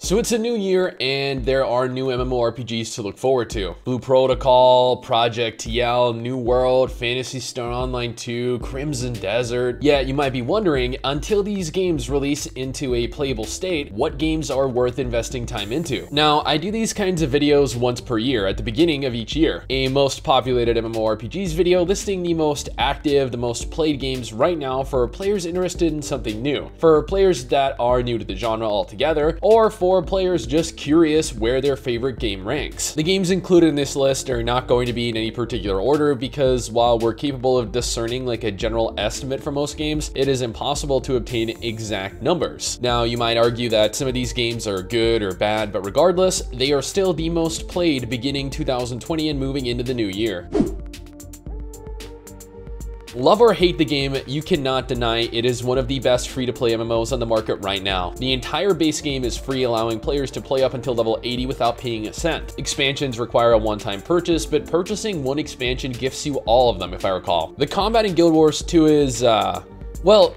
So it's a new year and there are new MMORPGs to look forward to. Blue Protocol, Project TL, New World, Phantasy Star Online 2, Crimson Desert. Yeah, you might be wondering, until these games release into a playable state, what games are worth investing time into? Now, I do these kinds of videos once per year at the beginning of each year. A most populated MMORPGs video listing the most active, the most played games right now for players interested in something new, for players that are new to the genre altogether, or for players just curious where their favorite game ranks. The games included in this list are not going to be in any particular order because while we're capable of discerning like a general estimate for most games, it is impossible to obtain exact numbers. Now, you might argue that some of these games are good or bad, but regardless, they are still the most played beginning 2020 and moving into the new year. Love or hate the game, you cannot deny it is one of the best free-to-play MMOs on the market right now. The entire base game is free, allowing players to play up until level 80 without paying a cent. Expansions require a one-time purchase, but purchasing one expansion gifts you all of them, if I recall. The combat in Guild Wars 2 is, well,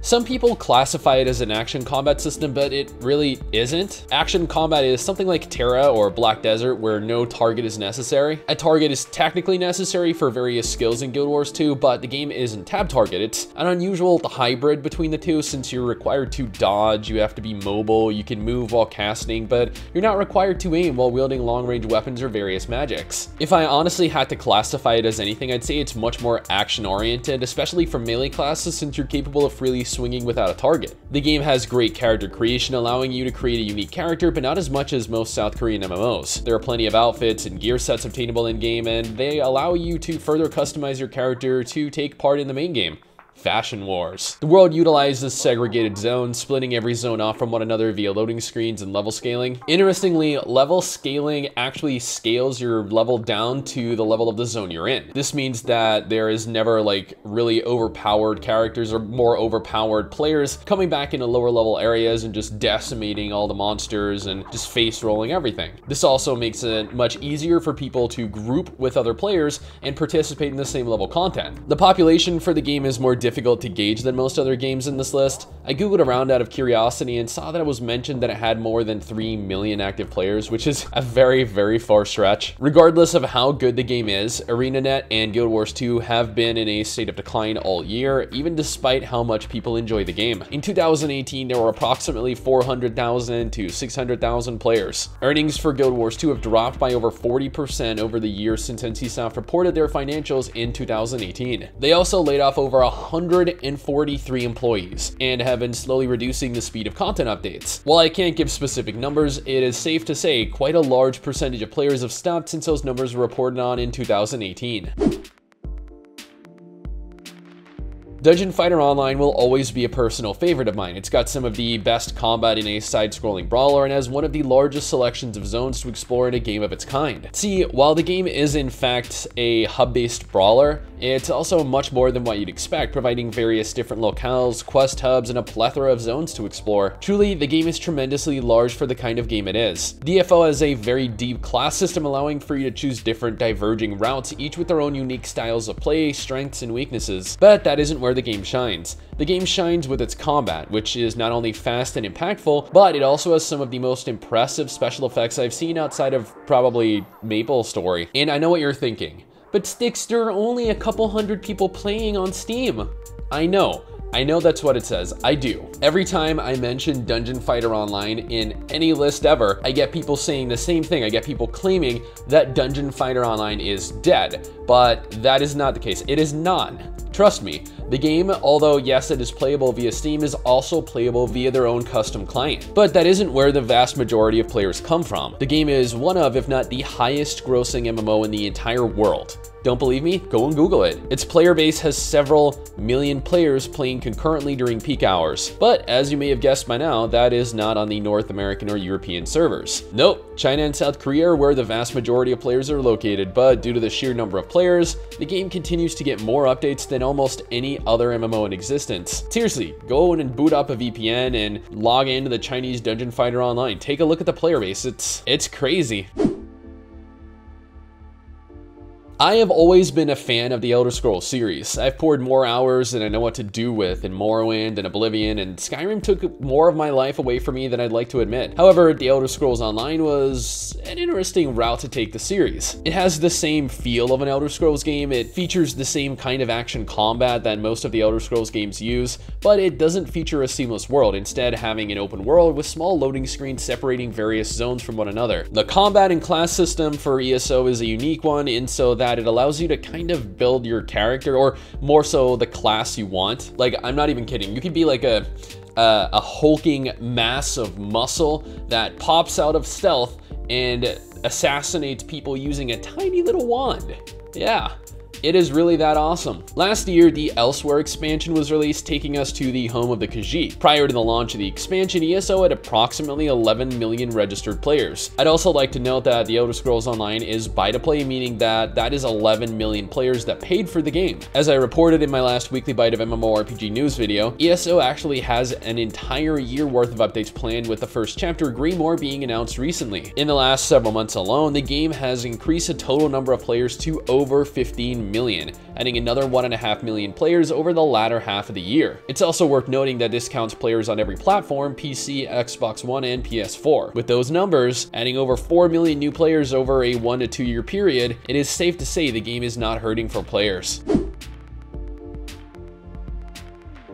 some people classify it as an action combat system, but it really isn't. Action combat is something like Terra or Black Desert, where no target is necessary. A target is technically necessary for various skills in Guild Wars 2, but the game isn't tab target. It's an unusual hybrid between the two since you're required to dodge, you have to be mobile, you can move while casting, but you're not required to aim while wielding long-range weapons or various magics. If I honestly had to classify it as anything, I'd say it's much more action-oriented, especially for melee classes since you're capable of freely swinging without a target. The game has great character creation, allowing you to create a unique character, but not as much as most South Korean MMOs. There are plenty of outfits and gear sets obtainable in-game, and they allow you to further customize your character to take part in the main game. Fashion Wars. The world utilizes segregated zones, splitting every zone off from one another via loading screens and level scaling. Interestingly, level scaling actually scales your level down to the level of the zone you're in. This means that there is never like really overpowered characters or more overpowered players coming back into lower level areas and just decimating all the monsters and just face rolling everything. This also makes it much easier for people to group with other players and participate in the same level content. The population for the game is more difficult to gauge than most other games in this list. I googled around out of curiosity and saw that it was mentioned that it had more than 3 million active players, which is a very, very far stretch. Regardless of how good the game is, ArenaNet and Guild Wars 2 have been in a state of decline all year, even despite how much people enjoy the game. In 2018, there were approximately 400,000 to 600,000 players. Earnings for Guild Wars 2 have dropped by over 40% over the year since NCSoft reported their financials in 2018. They also laid off over 143 employees and have been slowly reducing the speed of content updates. While I can't give specific numbers, it is safe to say quite a large percentage of players have stopped since those numbers were reported on in 2018. Dungeon Fighter Online will always be a personal favorite of mine. It's got some of the best combat in a side-scrolling brawler and has one of the largest selections of zones to explore in a game of its kind. See, while the game is in fact a hub-based brawler, it's also much more than what you'd expect, providing various different locales, quest hubs, and a plethora of zones to explore. Truly, the game is tremendously large for the kind of game it is. DFO has a very deep class system, allowing for you to choose different diverging routes, each with their own unique styles of play, strengths, and weaknesses. But that isn't where the game shines. The game shines with its combat, which is not only fast and impactful, but it also has some of the most impressive special effects I've seen outside of probably Maplestory. And I know what you're thinking, but Sticks, there are only a couple hundred people playing on Steam. I know that's what it says. I do. Every time I mention Dungeon Fighter Online in any list ever, I get people saying the same thing. I get people claiming that Dungeon Fighter Online is dead, but that is not the case. It is not. Trust me, the game, although yes, it is playable via Steam, is also playable via their own custom client. But that isn't where the vast majority of players come from. The game is one of, if not the highest grossing MMO in the entire world. Don't believe me? Go and Google it. Its player base has several million players playing concurrently during peak hours. But as you may have guessed by now, that is not on the North American or European servers. Nope, China and South Korea are where the vast majority of players are located, but due to the sheer number of players, the game continues to get more updates than almost any other MMO in existence. Seriously, go in and boot up a VPN and log into the Chinese Dungeon Fighter Online. Take a look at the player base. It's crazy. I have always been a fan of the Elder Scrolls series. I've poured more hours than I know what to do with in Morrowind and Oblivion, and Skyrim took more of my life away from me than I'd like to admit. However, the Elder Scrolls Online was an interesting route to take the series. It has the same feel of an Elder Scrolls game, it features the same kind of action combat that most of the Elder Scrolls games use, but it doesn't feature a seamless world, instead having an open world with small loading screens separating various zones from one another. The combat and class system for ESO is a unique one in so that it allows you to kind of build your character, or more so the class you want. Like, I'm not even kidding, you could be like a hulking mass of muscle that pops out of stealth and assassinates people using a tiny little wand. Yeah. It is really that awesome. Last year, the Elsewhere expansion was released, taking us to the home of the Khajiit. Prior to the launch of the expansion, ESO had approximately 11 million registered players. I'd also like to note that the Elder Scrolls Online is buy-to-play, meaning that is 11 million players that paid for the game. As I reported in my last weekly bite of MMORPG news video, ESO actually has an entire year worth of updates planned, with the first chapter, Greymoor, being announced recently. In the last several months alone, the game has increased the total number of players to over 15 million, adding another 1.5 million players over the latter half of the year. It's also worth noting that this counts players on every platform: PC, Xbox One, and PS4. With those numbers, adding over 4 million new players over a 1 to 2 year period, it is safe to say the game is not hurting for players.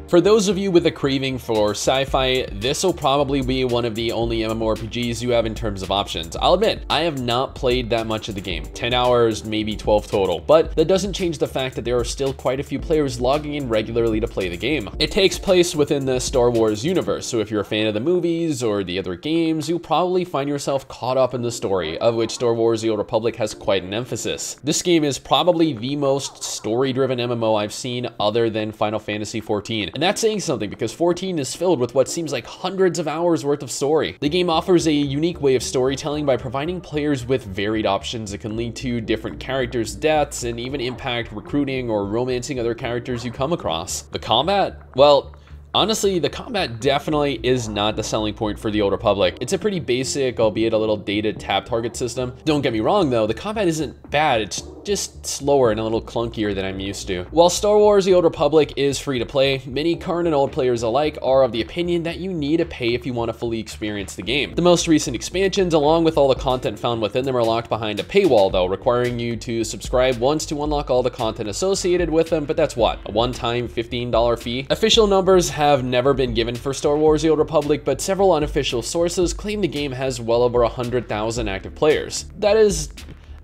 For those of you with a craving for sci-fi, this will probably be one of the only MMORPGs you have in terms of options. I'll admit, I have not played that much of the game, 10 hours, maybe 12 total, but that doesn't change the fact that there are still quite a few players logging in regularly to play the game. It takes place within the Star Wars universe, so if you're a fan of the movies or the other games, you'll probably find yourself caught up in the story, of which Star Wars: The Old Republic has quite an emphasis. This game is probably the most story-driven MMO I've seen other than Final Fantasy XIV. And that's saying something, because 14 is filled with what seems like hundreds of hours worth of story. The game offers a unique way of storytelling by providing players with varied options that can lead to different characters' deaths and even impact recruiting or romancing other characters you come across. The combat? Well, honestly, the combat definitely is not the selling point for the Old Republic. It's a pretty basic, albeit a little dated, tap target system. Don't get me wrong though, the combat isn't bad, it's just slower and a little clunkier than I'm used to. While Star Wars: The Old Republic is free to play, many current and old players alike are of the opinion that you need to pay if you want to fully experience the game. The most recent expansions, along with all the content found within them, are locked behind a paywall though, requiring you to subscribe once to unlock all the content associated with them, but that's what, a one-time $15 fee? Official numbers have never been given for Star Wars: The Old Republic, but several unofficial sources claim the game has well over 100,000 active players. That is,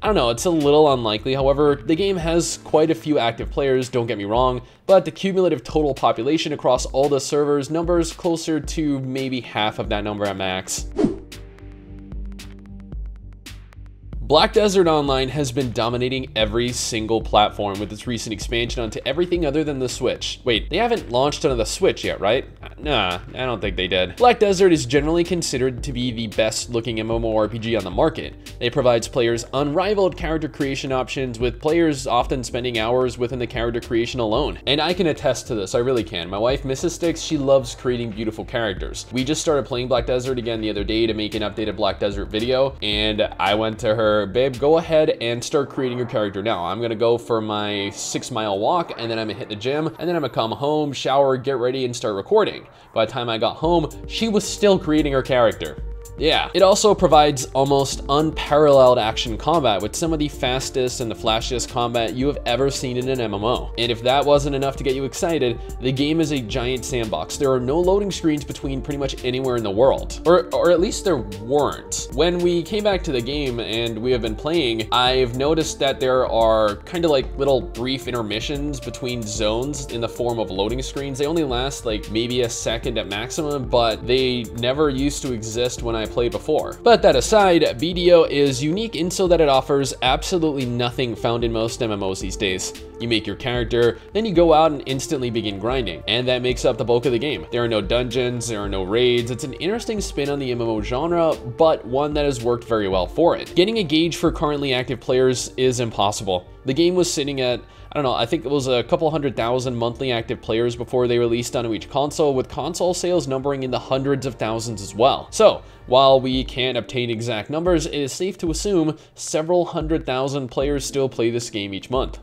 I don't know, it's a little unlikely. However, the game has quite a few active players, don't get me wrong, but the cumulative total population across all the servers numbers closer to maybe half of that number at max. Black Desert Online has been dominating every single platform with its recent expansion onto everything other than the Switch. Wait, they haven't launched onto the Switch yet, right? Nah, I don't think they did. Black Desert is generally considered to be the best looking MMORPG on the market. It provides players unrivaled character creation options, with players often spending hours within the character creation alone. And I can attest to this, I really can. My wife, Mrs. Sticks, she loves creating beautiful characters. We just started playing Black Desert again the other day to make an updated Black Desert video, and I went to her, babe, go ahead and start creating your character now. I'm gonna go for my 6-mile walk, and then I'm gonna hit the gym, and then I'm gonna come home, shower, get ready, and start recording. By the time I got home, she was still creating her character. Yeah, it also provides almost unparalleled action combat with some of the fastest and the flashiest combat you have ever seen in an MMO. And if that wasn't enough to get you excited, the game is a giant sandbox. There are no loading screens between pretty much anywhere in the world, or at least there weren't. When we came back to the game and we have been playing, I've noticed that there are kind of like little brief intermissions between zones in the form of loading screens. They only last like maybe a second at maximum, but they never used to exist when I played before. But that aside, BDO is unique in so that it offers absolutely nothing found in most MMOs these days. You make your character, then you go out and instantly begin grinding, and that makes up the bulk of the game. There are no dungeons, there are no raids. It's an interesting spin on the MMO genre, but one that has worked very well for it. Getting a gauge for currently active players is impossible. The game was sitting at, I don't know, I think it was a couple 100,000 monthly active players before they released onto each console, with console sales numbering in the hundreds of thousands as well. So, while we can't obtain exact numbers, it is safe to assume several 100,000 players still play this game each month.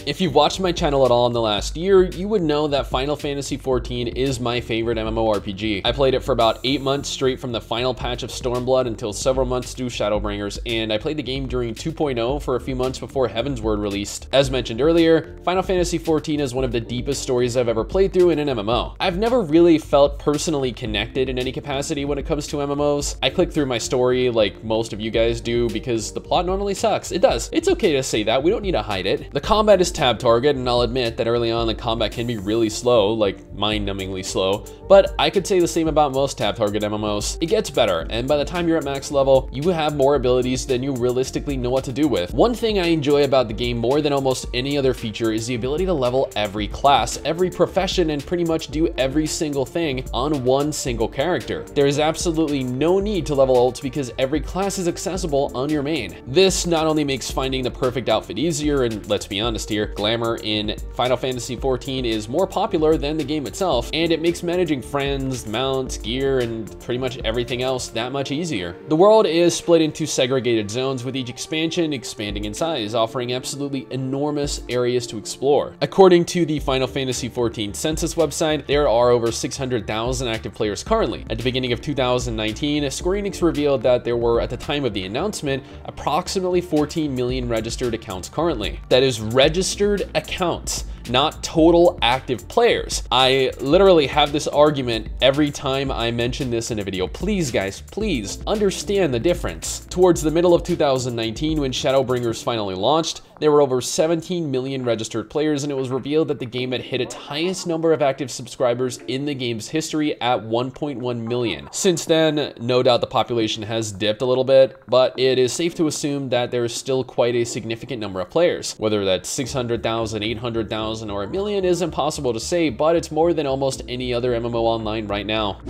If you've watched my channel at all in the last year, you would know that Final Fantasy XIV is my favorite MMORPG. I played it for about 8 months straight from the final patch of Stormblood until several months through Shadowbringers, and I played the game during 2.0 for a few months before Heavensward released. As mentioned earlier, Final Fantasy XIV is one of the deepest stories I've ever played through in an MMO. I've never really felt personally connected in any capacity when it comes to MMOs. I click through my story like most of you guys do because the plot normally sucks. It does. It's okay to say that. We don't need to hide it. The combat is tab target, and I'll admit that early on the combat can be really slow, like mind-numbingly slow, but I could say the same about most tab target MMOs. It gets better, and by the time you're at max level, you have more abilities than you realistically know what to do with. One thing I enjoy about the game more than almost any other feature is the ability to level every class, every profession, and pretty much do every single thing on one single character. There is absolutely no need to level ults because every class is accessible on your main. This not only makes finding the perfect outfit easier, and let's be honest here, glamour in Final Fantasy XIV is more popular than the game itself, and it makes managing friends, mounts, gear, and pretty much everything else that much easier. The world is split into segregated zones, with each expansion expanding in size, offering absolutely enormous areas to explore. According to the Final Fantasy XIV census website, there are over 600,000 active players currently. At the beginning of 2019, Square Enix revealed that there were, at the time of the announcement, approximately 14 million registered accounts currently. That is registered accounts, not total active players. I literally have this argument every time I mention this in a video. Please guys, please understand the difference. Towards the middle of 2019, when Shadowbringers finally launched, there were over 17 million registered players, and it was revealed that the game had hit its highest number of active subscribers in the game's history at 1.1 million. Since then, no doubt the population has dipped a little bit, but it is safe to assume that there is still quite a significant number of players. Whether that's 600,000, 800,000, or a million is impossible to say, but it's more than almost any other MMO online right now.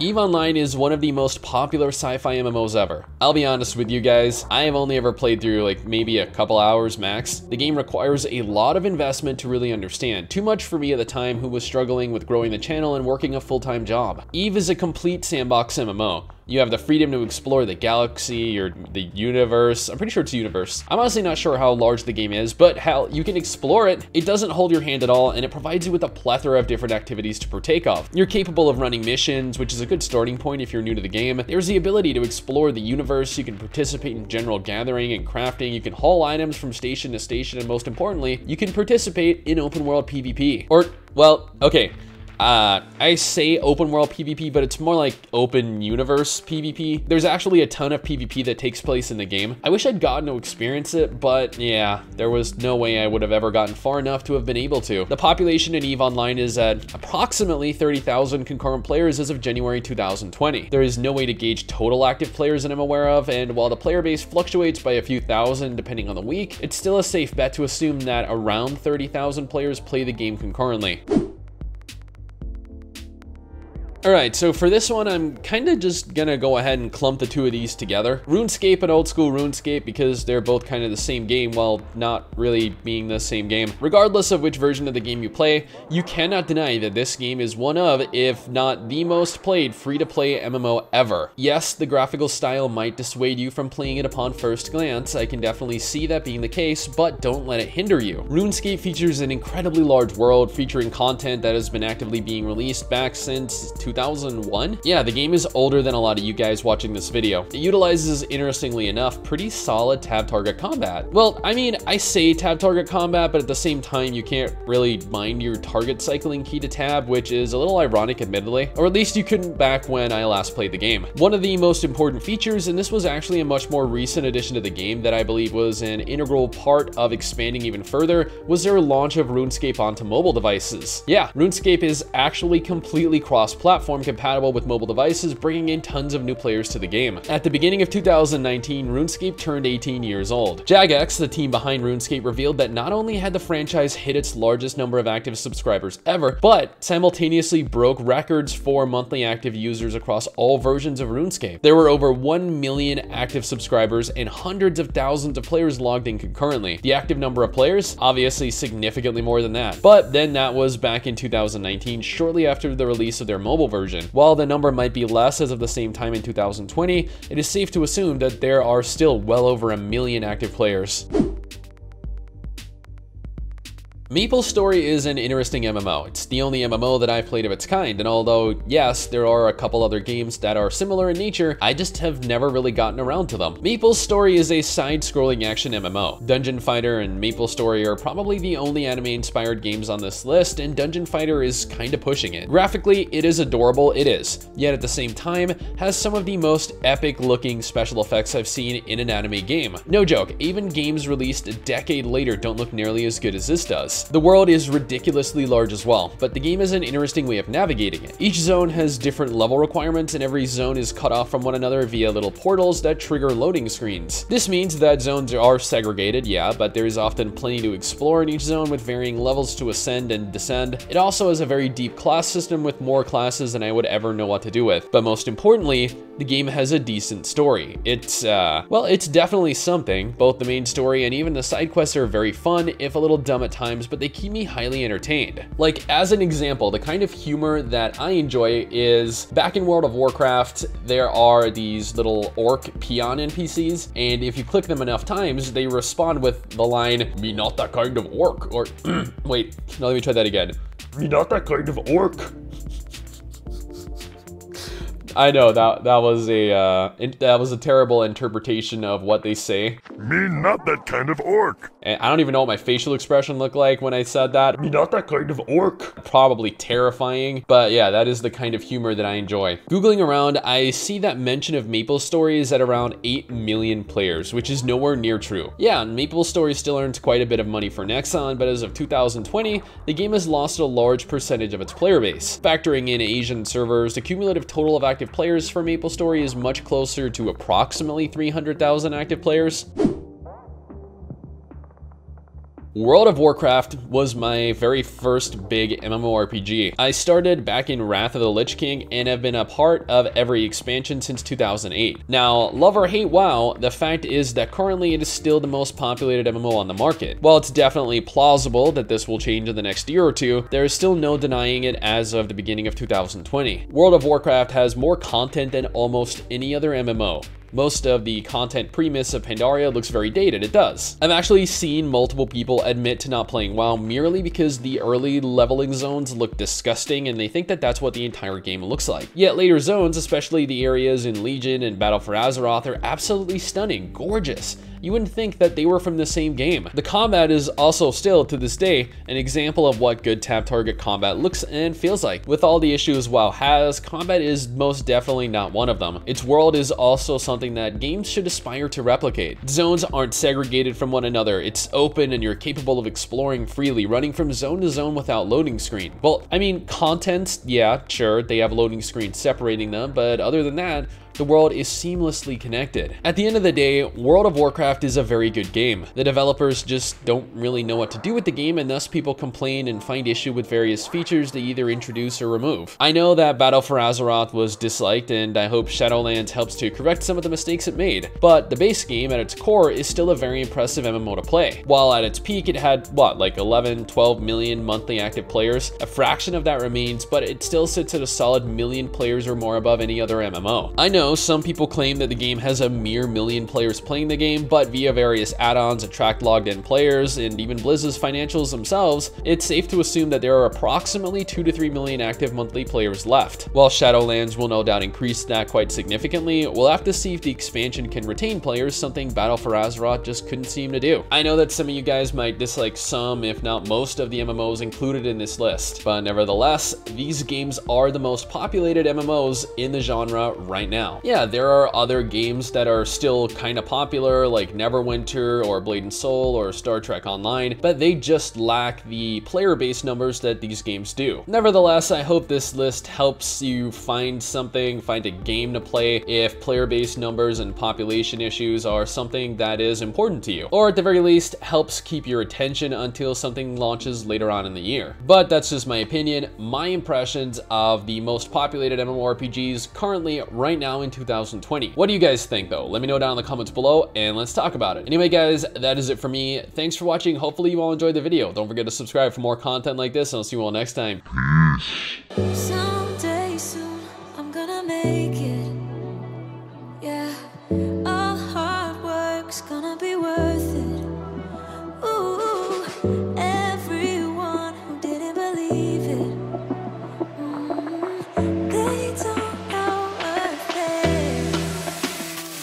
EVE Online is one of the most popular sci-fi MMOs ever. I'll be honest with you guys, I have only ever played through like maybe a couple hours max. The game requires a lot of investment to really understand. Too much for me at the time, who was struggling with growing the channel and working a full-time job. EVE is a complete sandbox MMO. You have the freedom to explore the galaxy or the universe. I'm pretty sure it's universe. I'm honestly not sure how large the game is, but hell, you can explore it. It doesn't hold your hand at all, and it provides you with a plethora of different activities to partake of. You're capable of running missions, which is a good starting point if you're new to the game. There's the ability to explore the universe. You can participate in general gathering and crafting. You can haul items from station to station, and most importantly, you can participate in open world PvP. Or, well, okay. I say open world PvP, but it's more like open universe PvP. There's actually a ton of PvP that takes place in the game. I wish I'd gotten to experience it, but yeah, there was no way I would have ever gotten far enough to have been able to. The population in EVE Online is at approximately 30,000 concurrent players as of January 2020. There is no way to gauge total active players that I'm aware of, and while the player base fluctuates by a few thousand depending on the week, it's still a safe bet to assume that around 30,000 players play the game concurrently. Alright, so for this one, I'm kind of just gonna go ahead and clump the two of these together. RuneScape and Old School RuneScape, because they're both kind of the same game while not really being the same game. Regardless of which version of the game you play, you cannot deny that this game is one of, if not the most played free-to-play MMO ever. Yes, the graphical style might dissuade you from playing it upon first glance. I can definitely see that being the case, but don't let it hinder you. RuneScape features an incredibly large world featuring content that has been actively being released back since 2001? Yeah, the game is older than a lot of you guys watching this video. It utilizes, interestingly enough, pretty solid tab target combat. Well, I mean, I say tab target combat, but at the same time, you can't really mind your target cycling key to tab, which is a little ironic, admittedly. Or at least you couldn't back when I last played the game. One of the most important features, and this was actually a much more recent addition to the game that I believe was an integral part of expanding even further, was their launch of RuneScape onto mobile devices. Yeah, RuneScape is actually completely cross-platform. platform compatible with mobile devices, bringing in tons of new players to the game. At the beginning of 2019, RuneScape turned 18 years old. Jagex, the team behind RuneScape, revealed that not only had the franchise hit its largest number of active subscribers ever, but simultaneously broke records for monthly active users across all versions of RuneScape. There were over 1 million active subscribers and hundreds of thousands of players logged in concurrently. The active number of players, obviously significantly more than that. But then that was back in 2019, shortly after the release of their mobile version. While the number might be less as of the same time in 2020, it is safe to assume that there are still well over 1 million active players. Maplestory is an interesting MMO. It's the only MMO that I've played of its kind, and although, yes, there are a couple other games that are similar in nature, I just have never really gotten around to them. Maplestory is a side-scrolling action MMO. Dungeon Fighter and Maplestory are probably the only anime-inspired games on this list, and Dungeon Fighter is kinda pushing it. Graphically, it is adorable, it is, yet at the same time, has some of the most epic-looking special effects I've seen in an anime game. No joke, even games released a decade later don't look nearly as good as this does. The world is ridiculously large as well, but the game has an interesting way of navigating it. Each zone has different level requirements, and every zone is cut off from one another via little portals that trigger loading screens. This means that zones are segregated, yeah, but there is often plenty to explore in each zone with varying levels to ascend and descend. It also has a very deep class system with more classes than I would ever know what to do with. But most importantly, the game has a decent story. It's definitely something. Both the main story and even the side quests are very fun, if a little dumb at times, but they keep me highly entertained. Like, as an example, the kind of humor that I enjoy is back in World of Warcraft, there are these little orc peon NPCs, and if you click them enough times, they respond with the line, "Me not that kind of orc," or wait, no, let me try that again. "Me not that kind of orc." I know that was a terrible interpretation of what they say. Me not that kind of orc. And I don't even know what my facial expression looked like when I said that. Me not that kind of orc. Probably terrifying, but yeah, that is the kind of humor that I enjoy. Googling around, I see that mention of Maplestory is at around 8 million players, which is nowhere near true. Yeah, Maplestory still earns quite a bit of money for Nexon, but as of 2020, the game has lost a large percentage of its player base. Factoring in Asian servers, the cumulative total of active players for Maplestory is much closer to approximately 300,000 active players. World of Warcraft was my very first big MMORPG. I started back in Wrath of the Lich King and have been a part of every expansion since 2008. Now, love or hate WoW, the fact is that currently it is still the most populated MMO on the market. While it's definitely plausible that this will change in the next year or two, there is still no denying it as of the beginning of 2020. World of Warcraft has more content than almost any other MMO. Most of the content premise of Pandaria looks very dated, it does. I've actually seen multiple people admit to not playing WoW merely because the early leveling zones look disgusting and they think that that's what the entire game looks like. Yet later zones, especially the areas in Legion and Battle for Azeroth, are absolutely stunning, gorgeous. You wouldn't think that they were from the same game. The combat is also still, to this day, an example of what good tap target combat looks and feels like. With all the issues WoW has, combat is most definitely not one of them. Its world is also something that games should aspire to replicate. Zones aren't segregated from one another, it's open and you're capable of exploring freely, running from zone to zone without loading screen. Well, I mean, content, yeah, sure, they have loading screens separating them, but other than that, the world is seamlessly connected. At the end of the day, World of Warcraft is a very good game. The developers just don't really know what to do with the game, and thus people complain and find issue with various features they either introduce or remove. I know that Battle for Azeroth was disliked, and I hope Shadowlands helps to correct some of the mistakes it made, but the base game at its core is still a very impressive MMO to play. While at its peak it had, what, like 11, 12 million monthly active players? A fraction of that remains, but it still sits at a solid million players or more above any other MMO. I know some people claim that the game has a mere million players playing the game, but via various add-ons attract logged in players, and even Blizz's financials themselves, it's safe to assume that there are approximately 2 to 3 million active monthly players left. While Shadowlands will no doubt increase that quite significantly, we'll have to see if the expansion can retain players, something Battle for Azeroth just couldn't seem to do. I know that some of you guys might dislike some, if not most, of the MMOs included in this list, but nevertheless, these games are the most populated MMOs in the genre right now. now. Yeah, there are other games that are still kind of popular, like Neverwinter or Blade and Soul or Star Trek Online, but they just lack the player base numbers that these games do. Nevertheless, I hope this list helps you find a game to play if player base numbers and population issues are something that is important to you, or at the very least helps keep your attention until something launches later on in the year. But that's just my opinion, my impressions of the most populated MMORPGs currently right now in 2020. What do you guys think though? Let me know down in the comments below and let's talk about it. Anyway guys, that is it for me. Thanks for watching. Hopefully you all enjoyed the video. Don't forget to subscribe for more content like this and I'll see you all next time. Peace. Someday soon, I'm gonna make